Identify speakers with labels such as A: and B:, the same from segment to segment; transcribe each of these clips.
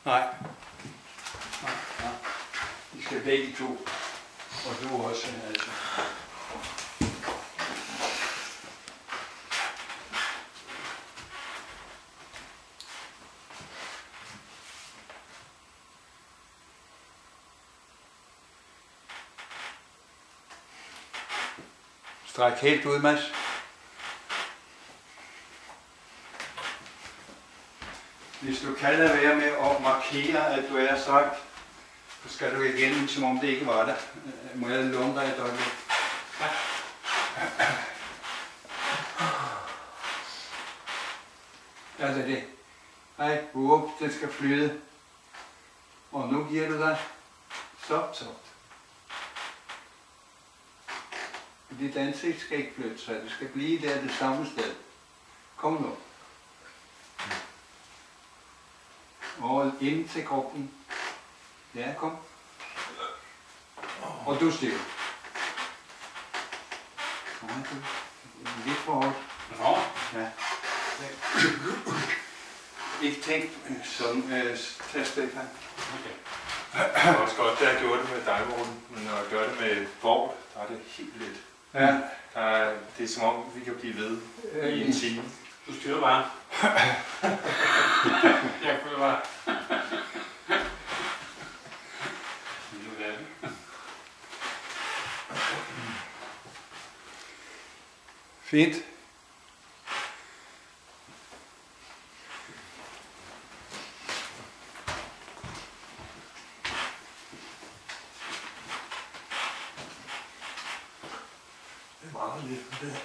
A: Nej. Nej, nej. I skal begge to. Og du også, altså. Stræk helt ud, Mads. Hvis du kan lade være med at markere, at du er strakt, så skal du igen, som om det ikke var der. Må jeg låne dig et øjeblik? Ja. Altså det. Hej, den skal flyde. Og nu giver du dig. Stop. Dit ansigt skal ikke flytte sig, det skal blive der det samme sted. Kom nu. Og ind til kroppen. Ja, kom. Og du stille. Nej, du. Lidt for hårdt.
B: Nå.
A: Ja. Ikke tænk sådan, tag Stefan.
B: Okay. Det er også godt, at jeg gjorde det med dig, Morten, men når jeg gør det med Vort, der er det helt let.
A: Ja.
B: Det er som om, vi kan blive ved i en time.
C: Du styrer bare. Jeg føler bare.
A: Fint.
C: Det er meget lidt på det.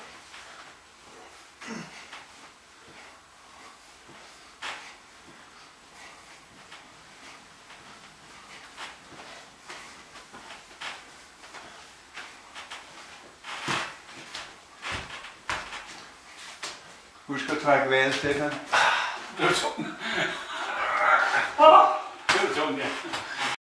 A: Husk at trække vejret, Stefan.
C: Det var tungt. Det var tungt, ja.